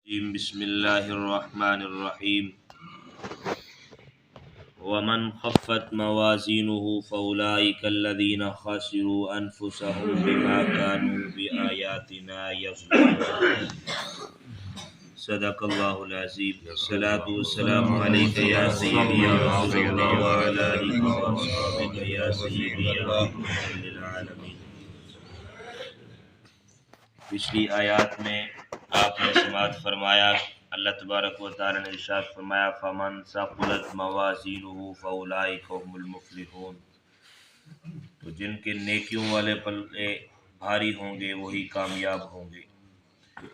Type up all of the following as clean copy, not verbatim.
بسم اللہ الرحمن الرحیم ومن خفت موازینہ فاولئک الذین خسروا انفسهم بما كانوا بآیاتنا یظلمون۔ صدق اللہ العظیم۔ الصلاۃ والسلام علیک یا سیدی یا رسول اللہ وعلی آلہ وصحبہ یا سیدی یا رحمۃ للعالمین۔ پچھلی آیات میں آپ نے سماعت فرمایا، اللہ تبارک و تعالی نے ارشاد فرمایا فمن ثقلت موازینہ فاولئک هم المفلحون، تو جن کے نیکیوں والے پلے بھاری ہوں گے وہی کامیاب ہوں گے۔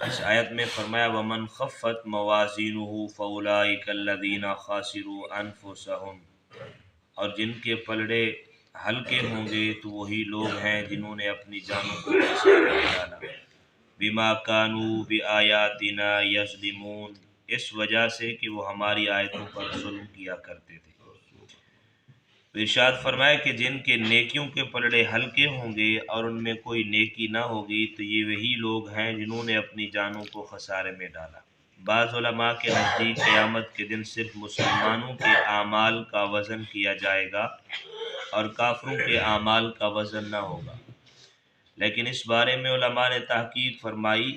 اس آیت میں فرمایا ومن خفت موازینہ فاولئک الذین خسروا انفسهم، اور جن کے پلڑے ہلکے ہوں گے تو وہی لوگ ہیں جنہوں نے اپنی جانوں کو خسارے میں ڈالا۔ بما كانوا بآیاتنا یظلمون، اس وجہ سے کہ وہ ہماری آیتوں پر ظلم کیا کرتے تھے۔ ارشاد فرمایا کہ جن کے نیکیوں کے پلڑے ہلکے ہوں گے اور ان میں کوئی نیکی نہ ہوگی تو یہ وہی لوگ ہیں جنہوں نے اپنی جانوں کو خسارے میں ڈالا۔ بعض علماء کے نزدیک قیامت کے دن صرف مسلمانوں کے اعمال کا وزن کیا جائے گا اور کافروں کے اعمال کا وزن نہ ہوگا، لیکن اس بارے میں علماء نے تحقیق فرمائی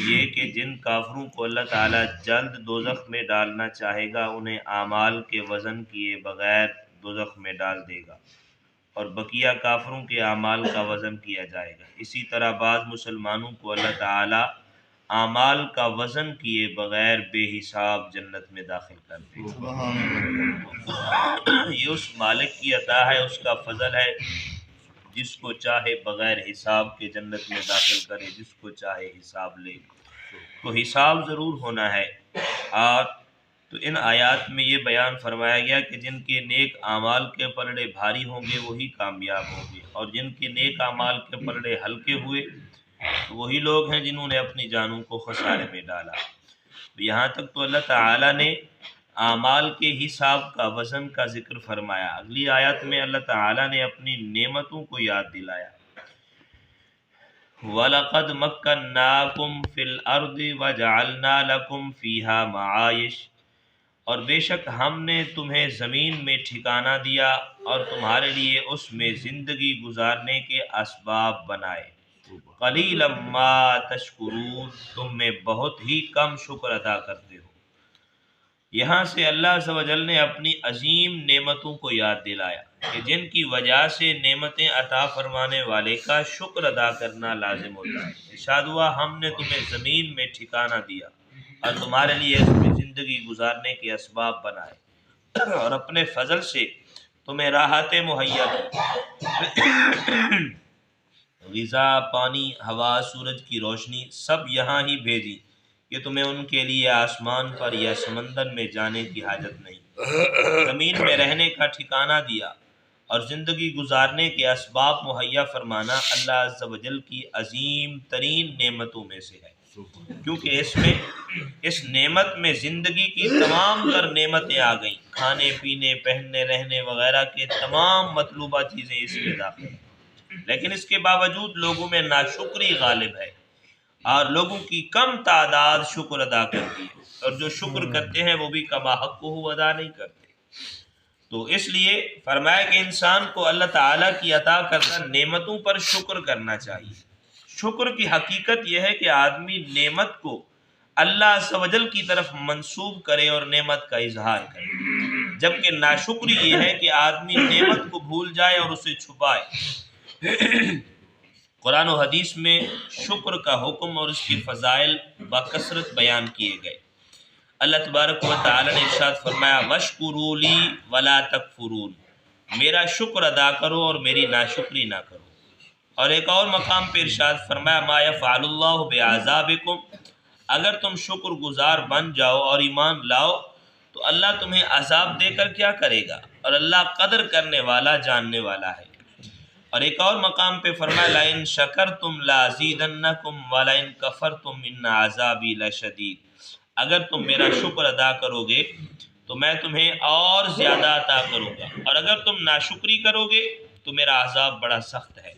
یہ کہ جن کافروں کو اللہ تعالیٰ جلد دوزخ میں ڈالنا چاہے گا انہیں اعمال کے وزن کیے بغیر دوزخ میں ڈال دے گا، اور بقیہ کافروں کے اعمال کا وزن کیا جائے گا۔ اسی طرح بعض مسلمانوں کو اللہ تعالیٰ اعمال کا وزن کیے بغیر بے حساب جنت میں داخل کر دے گا۔ یہ اس مالک کی عطا ہے، اس کا فضل ہے، جس کو چاہے بغیر حساب کے جنت میں داخل کرے، جس کو چاہے حساب لے۔ تو حساب ضرور ہونا ہے۔ اور تو ان آیات میں یہ بیان فرمایا گیا کہ جن کے نیک اعمال کے پلڑے بھاری ہوں گے وہی کامیاب ہوں گے، اور جن کے نیک اعمال کے پلڑے ہلکے ہوئے تو وہی لوگ ہیں جنہوں نے اپنی جانوں کو خسارے میں ڈالا۔ یہاں تک تو اللہ تعالیٰ نے اعمال کے حساب کا وزن کا ذکر فرمایا۔ اگلی آیت میں اللہ تعالیٰ نے اپنی نعمتوں کو یاد دلایا۔ وَلَقَدْ مَكَّنَّاكُمْ فِي الْأَرْضِ وَجَعَلْنَا لَكُمْ فِيهَا مَعَائِشَ، اور بے شک ہم نے تمہیں زمین میں ٹھکانہ دیا اور تمہارے لیے اس میں زندگی گزارنے کے اسباب بنائے۔ قَلِيلًا مَا تَشْكُرُونَ، تم میں بہت ہی کم شکر ادا کرتے ہو۔ یہاں سے اللہ عز و جل نے اپنی عظیم نعمتوں کو یاد دلایا کہ جن کی وجہ سے نعمتیں عطا فرمانے والے کا شکر ادا کرنا لازم ہوتا ہے۔ ارشاد ہوا ہم نے تمہیں زمین میں ٹھکانہ دیا اور تمہارے لیے اس میں زندگی گزارنے کے اسباب بنائے اور اپنے فضل سے تمہیں راحتیں مہیا کی۔ غذا، پانی، ہوا، سورج کی روشنی سب یہاں ہی بھیجی کہ تمہیں ان کے لیے آسمان پر یا سمندر میں جانے کی حاجت نہیں۔ زمین میں رہنے کا ٹھکانہ دیا اور زندگی گزارنے کے اسباب مہیا فرمانا اللہ عز و جل کی عظیم ترین نعمتوں میں سے ہے، کیونکہ اس نعمت میں زندگی کی تمام تر نعمتیں آ گئیں۔ کھانے پینے، پہننے، رہنے وغیرہ کے تمام مطلوبہ چیزیں اس میں داخل ہیں، لیکن اس کے باوجود لوگوں میں ناشکری غالب ہے اور لوگوں کی کم تعداد شکر ادا کرتی ہے، اور جو شکر کرتے ہیں وہ بھی کما حقہ ادا نہیں کرتے۔ تو اس لیے فرمایا کہ انسان کو اللہ تعالیٰ کی عطا کردہ نعمتوں پر شکر کرنا چاہیے۔ شکر کی حقیقت یہ ہے کہ آدمی نعمت کو اللہ عز و جل کی طرف منسوب کرے اور نعمت کا اظہار کرے، جبکہ ناشکری یہ ہے کہ آدمی نعمت کو بھول جائے اور اسے چھپائے۔ قرآن و حدیث میں شکر کا حکم اور اس کی فضائل بکثرت بیان کیے گئے۔ اللہ تبارک و تعالی نے ارشاد فرمایا وَاشْكُرُوا لِي وَلَا تَكْفُرُونَ، میرا شکر ادا کرو اور میری ناشکری نہ کرو۔ اور ایک اور مقام پہ ارشاد فرمایا مَا يَفْعَلُ اللَّهُ بِعَذَابِكُمْ، اگر تم شکر گزار بن جاؤ اور ایمان لاؤ تو اللہ تمہیں عذاب دے کر کیا کرے گا، اور اللہ قدر کرنے والا جاننے والا ہے۔ اور ایک اور مقام پہ فرمایا لَإِن شَكَرْتُمْ لَأَزِيدَنَّكُمْ وَلَإِن كَفَرْتُمْ إِنَّ عَذَابِي لَشَدِيدٌ، اگر تم میرا شکر ادا کرو گے تو میں تمہیں اور زیادہ عطا کروں گا، اور اگر تم ناشکری کرو گے تو میرا عذاب بڑا سخت ہے۔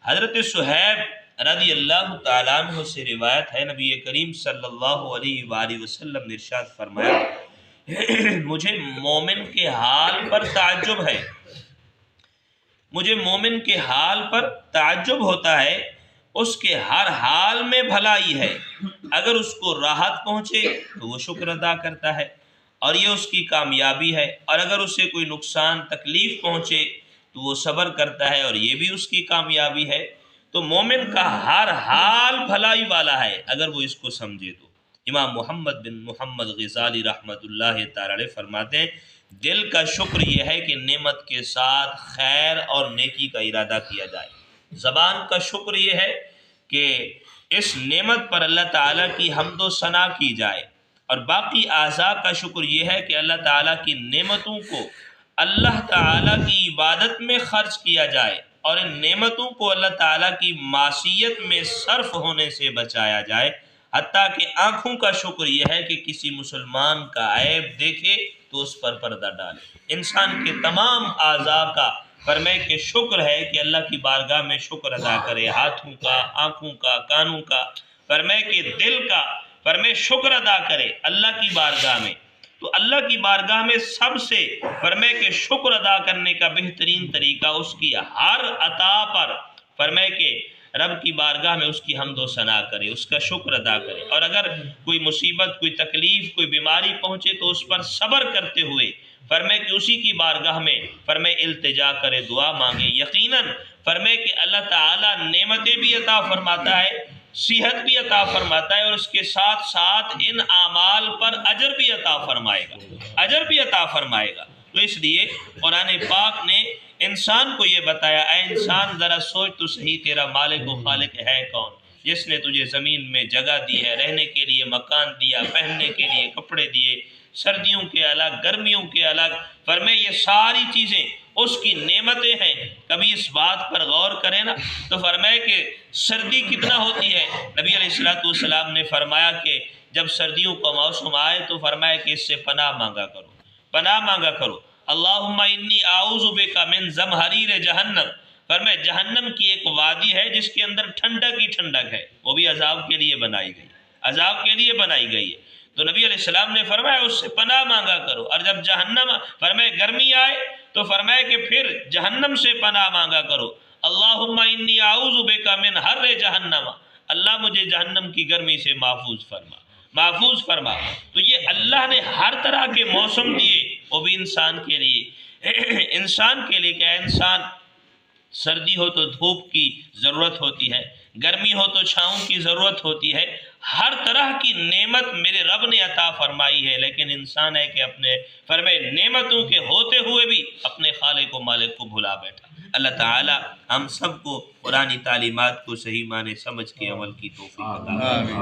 حضرت صہیب رضی اللہ تعالیٰ عنہ سے روایت ہے، نبی کریم صلی اللہ علیہ وآلہ وسلم نے ارشاد فرمایا مجھے مومن کے حال پر تعجب ہے، مجھے مومن کے حال پر تعجب ہوتا ہے، اس کے ہر حال میں بھلائی ہے، اگر اس کو راحت پہنچے تو وہ شکر ادا کرتا ہے اور یہ اس کی کامیابی ہے، اور اگر اسے کوئی نقصان تکلیف پہنچے تو وہ صبر کرتا ہے اور یہ بھی اس کی کامیابی ہے۔ تو مومن کا ہر حال بھلائی والا ہے اگر وہ اس کو سمجھے تو۔ امام محمد بن محمد غزالی رحمۃ اللہ تعالی علیہ فرماتے ہیں دل کا شکر یہ ہے کہ نعمت کے ساتھ خیر اور نیکی کا ارادہ کیا جائے، زبان کا شکر یہ ہے کہ اس نعمت پر اللہ تعالیٰ کی حمد و ثنا کی جائے، اور باقی اعضاء کا شکر یہ ہے کہ اللہ تعالیٰ کی نعمتوں کو اللہ تعالیٰ کی عبادت میں خرچ کیا جائے اور ان نعمتوں کو اللہ تعالیٰ کی معصیت میں صرف ہونے سے بچایا جائے، حتیٰ کہ آنکھوں کا شکر یہ ہے کہ کسی مسلمان کا عیب دیکھے تو اس پر پردہ ڈالے۔ انسان کے تمام اعضاء کا فرمائے کہ شکر ہے کہ اللہ کی بارگاہ میں شکر ادا کرے، ہاتھوں کا، آنکھوں کا، کانوں کا، فرمائے کہ دل کا، فرمائے شکر ادا کرے اللہ کی بارگاہ میں۔ تو اللہ کی بارگاہ میں سب سے فرمائے کہ شکر ادا کرنے کا بہترین طریقہ اس کی ہر عطا پر فرمائے کہ رب کی بارگاہ میں اس کی حمد و ثنا کرے، اس کا شکر ادا کرے، اور اگر کوئی مصیبت، کوئی تکلیف، کوئی بیماری پہنچے تو اس پر صبر کرتے ہوئے فرمائے کہ اسی کی بارگاہ میں فرمائے التجا کرے، دعا مانگے۔ یقیناً فرمائے کہ اللہ تعالیٰ نعمتیں بھی عطا فرماتا ہے، صحت بھی عطا فرماتا ہے، اور اس کے ساتھ ساتھ ان اعمال پر اجر بھی عطا فرمائے گا، اجر بھی عطا فرمائے گا۔ تو اس لیے قرآن پاک نے انسان کو یہ بتایا، اے انسان ذرا سوچ تو صحیح، تیرا مالک و خالق ہے کون، جس نے تجھے زمین میں جگہ دی ہے، رہنے کے لیے مکان دیا، پہننے کے لیے کپڑے دیے، سردیوں کے الگ، گرمیوں کے الگ، فرمائے یہ ساری چیزیں اس کی نعمتیں ہیں۔ کبھی اس بات پر غور کریں نا تو فرمائے کہ سردی کتنا ہوتی ہے، نبی علیہ السلام نے فرمایا کہ جب سردیوں کا موسم آئے تو فرمایا کہ اس سے پناہ مانگا کرو، پناہ مانگا کرو۔ اللہم انی اعوذ بک من زمہریر جہنم، فرمائے جہنم کی ایک وادی ہے جس کے اندر ٹھنڈک ہی ٹھنڈک ہے، وہ بھی عذاب کے لیے بنائی گئی، عذاب کے لیے بنائی گئی ہے۔ تو نبی علیہ السلام نے فرمایا اس سے پناہ مانگا کرو، اور جب جہنم فرمائے گرمی آئے تو فرمائے کہ پھر جہنم سے پناہ مانگا کرو۔ اللہم انی اعوذ بک من حر جہنم، اللہ مجھے جہنم کی گرمی سے محفوظ فرما، محفوظ فرما۔ تو یہ اللہ نے ہر طرح کے موسم دیے، وہ بھی انسان کے لیے، انسان کے لیے کہ انسان سردی ہو تو دھوپ کی ضرورت ہوتی ہے، گرمی ہو تو چھاؤں کی ضرورت ہوتی ہے، ہر طرح کی نعمت میرے رب نے عطا فرمائی ہے، لیکن انسان ہے کہ اپنے فرمائے نعمتوں کے ہوتے ہوئے بھی اپنے خالق و مالک کو بھلا بیٹھا۔ اللہ تعالی ہم سب کو قرآنی تعلیمات کو صحیح معنی سمجھ کے عمل کی توفیق عطا فرمائے۔